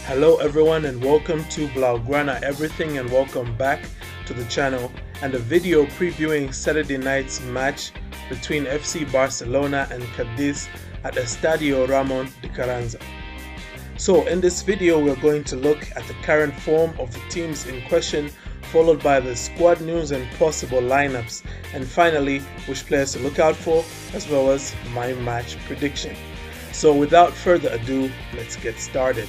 Hello everyone and welcome to Blaugrana Everything, and welcome back to the channel and a video previewing Saturday night's match between FC Barcelona and Cadiz at Estadio Ramon De Carranza. So in this video we're going to look at the current form of the teams in question, followed by the squad news and possible lineups, and finally which players to look out for, as well as my match prediction. So without further ado, let's get started.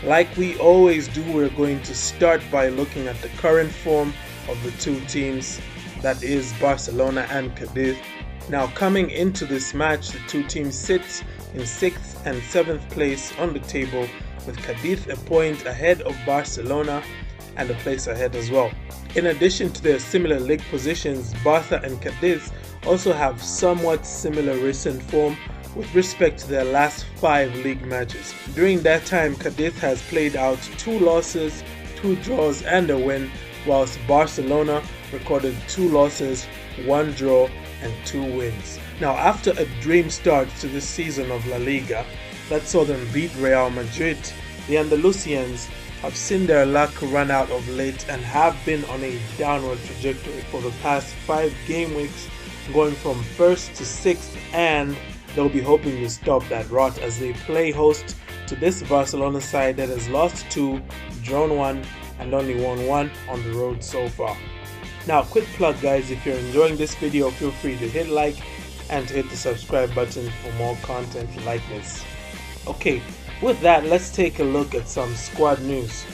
Like we always do, we're going to start by looking at the current form of the two teams, that is Barcelona and Cadiz. Now coming into this match, the two teams sit in 6th and 7th place on the table, with Cadiz a point ahead of Barcelona and a place ahead as well. In addition to their similar league positions, Barca and Cadiz also have somewhat similar recent form with respect to their last 5 league matches. During that time, Cadiz has played out 2 losses, 2 draws and a win, whilst Barcelona recorded 2 losses, 1 draw and 2 wins. Now after a dream start to this season of La Liga that saw them beat Real Madrid, the Andalusians have seen their luck run out of late and have been on a downward trajectory for the past 5 game weeks, going from 1st to 6th, and they'll be hoping to stop that rot as they play host to this Barcelona side that has lost 2, drawn 1 and only won 1 on the road so far. Now quick plug guys, if you're enjoying this video, feel free to hit like and to hit the subscribe button for more content like this. Okay, with that, let's take a look at some squad news.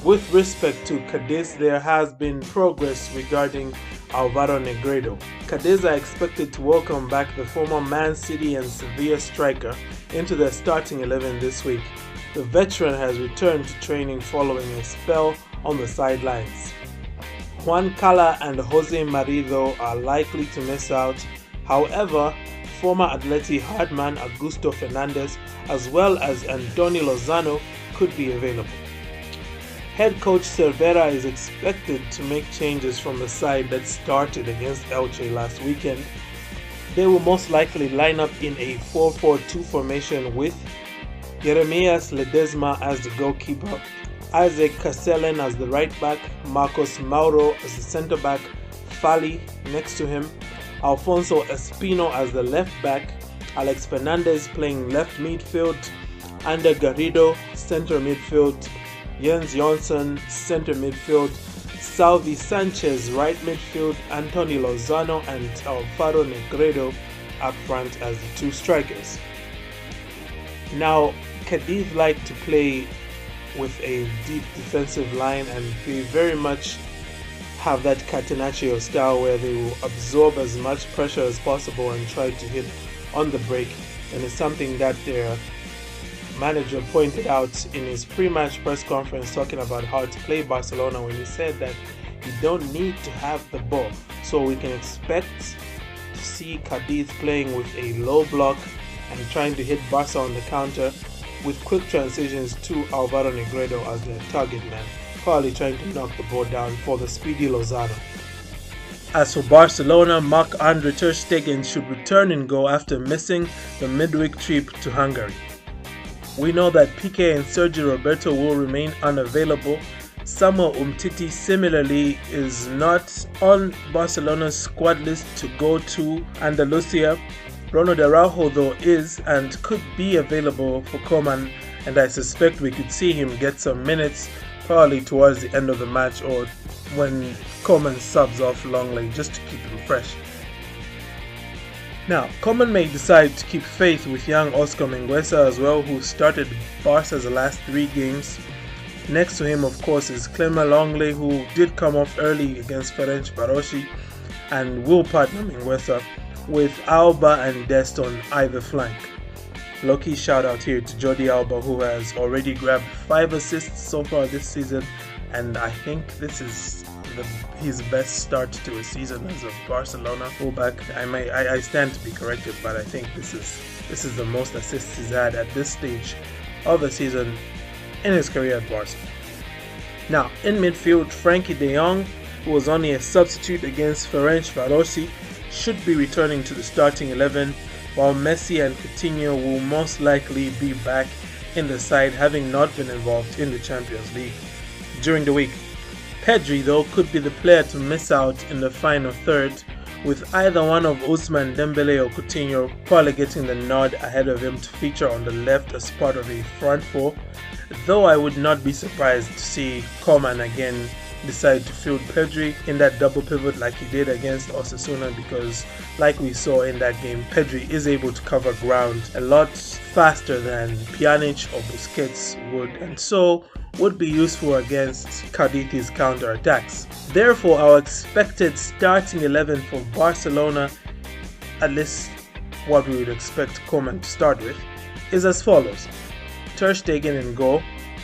With respect to Cadiz, there has been progress regarding Álvaro Negredo. Cadiz are expected to welcome back the former Man City and Sevilla striker into their starting 11 this week. The veteran has returned to training following a spell on the sidelines. Juan Cala and Jose Marido are likely to miss out. However, former Atleti hardman Augusto Fernandez as well as Antonio Lozano could be available. Head coach Cervera is expected to make changes from the side that started against Elche last weekend. They will most likely line up in a 4-4-2 formation with Jeremías Ledesma as the goalkeeper, Isaac Castellan as the right back, Marcos Mauro as the centre back, Fali next to him, Alfonso Espino as the left back, Alex Fernandez playing left midfield, Ander Garrido centre midfield, Jens Jonsson centre midfield, Salvi Sanchez right midfield, Antonio Lozano and Álvaro Negredo up front as the 2 strikers. Now Cadiz like to play with a deep defensive line, and they very much have that Catenaccio style where they will absorb as much pressure as possible and try to hit on the break, and it's something that their manager pointed out in his pre-match press conference, talking about how to play Barcelona, when he said that you don't need to have the ball. So we can expect to see Cadiz playing with a low block and trying to hit Barca on the counter with quick transitions to Álvaro Negredo as their target man, probably trying to knock the ball down for the speedy Lozano. As for Barcelona, Marc-Andre Ter Stegen should return in goal after missing the midweek trip to Hungary. We know that Piqué and Sergio Roberto will remain unavailable. Samuel Umtiti similarly is not on Barcelona's squad list to go to Andalusia. Ronald Araujo though is and could be available for Koeman, and I suspect we could see him get some minutes probably towards the end of the match or when Koeman subs off Longley, just to keep him fresh. Now, Koeman may decide to keep faith with young Oscar Mingueza as well, who started Barca's last 3 games. Next to him, of course, is Clément Longley, who did come off early against Ferencvárosi and will partner Mingueza with Alba and Dest on either flank. Low-key shout out here to Jordi Alba, who has already grabbed 5 assists so far this season, and I think this is his best start to a season as a Barcelona fullback. I stand to be corrected, but I think this is the most assists he's had at this stage of the season in his career at Barca. Now in midfield, Frankie de Jong, who was only a substitute against Ferencvárosi, should be returning to the starting 11, while Messi and Coutinho will most likely be back in the side, having not been involved in the Champions League during the week. Pedri, though, could be the player to miss out in the final third, with either one of Ousmane Dembele or Coutinho probably getting the nod ahead of him to feature on the left as part of a front four, though I would not be surprised to see Coman again decide to field Pedri in that double pivot like he did against Osasuna, because like we saw in that game, Pedri is able to cover ground a lot faster than Pjanic or Busquets would, and so would be useful against Cadiz's counter-attacks. Therefore, our expected starting 11 for Barcelona, at least what we would expect Coman to start with, is as follows. Ter Stegen in goal,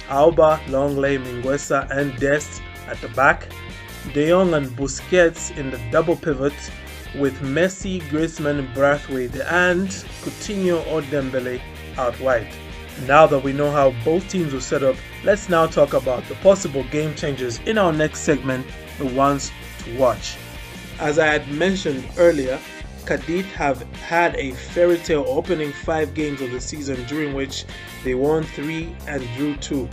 Alba, Longley, Mingueza and Dest at the back, De Jong and Busquets in the double pivot, with Messi, Griezmann and Braithwaite and Coutinho or Dembele out wide. Now that we know how both teams will set up, let's now talk about the possible game changers in our next segment, the ones to watch. As I had mentioned earlier, Cadiz have had a fairy tale opening 5 games of the season, during which they won 3 and drew 2.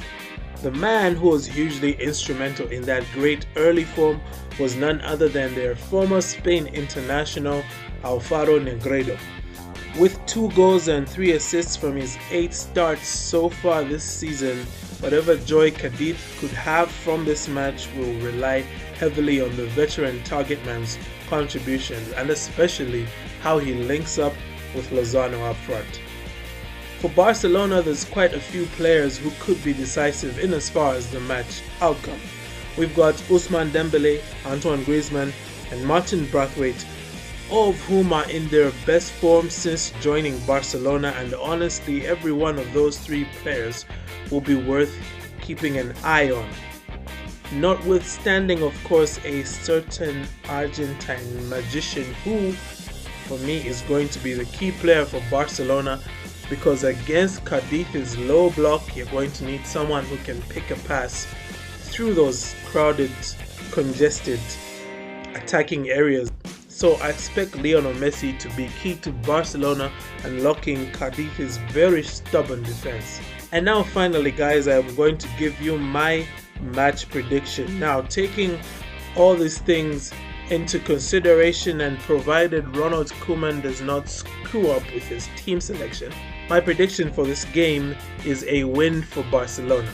The man who was hugely instrumental in that great early form was none other than their former Spain international Alvaro Negredo. With 2 goals and 3 assists from his 8 starts so far this season, whatever joy Cadiz could have from this match will rely heavily on the veteran target man's contributions, and especially how he links up with Lozano up front. For Barcelona, there's quite a few players who could be decisive in as far as the match outcome. We've got Ousmane Dembele, Antoine Griezmann and Martin Braithwaite, all of whom are in their best form since joining Barcelona, and honestly every one of those 3 players will be worth keeping an eye on. Notwithstanding, of course, a certain Argentine magician who, for me, is going to be the key player for Barcelona, because against Cadiz's low block, you're going to need someone who can pick a pass through those crowded, congested attacking areas. So I expect Lionel Messi to be key to Barcelona unlocking Cadiz's very stubborn defense. And now finally, guys, I'm going to give you my match prediction. Now, taking all these things into consideration and provided Ronald Koeman does not screw up with his team selection, my prediction for this game is a win for Barcelona.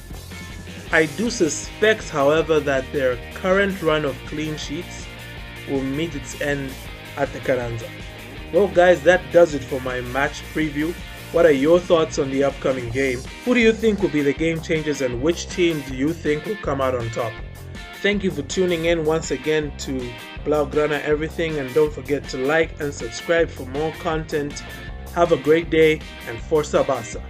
I do suspect, however, that their current run of clean sheets will meet its end at the Carranza. Well guys, that does it for my match preview. What are your thoughts on the upcoming game? Who do you think will be the game changers, and which team do you think will come out on top? Thank you for tuning in once again to Blaugrana Everything, and don't forget to like and subscribe for more content. Have a great day and Forza Barca.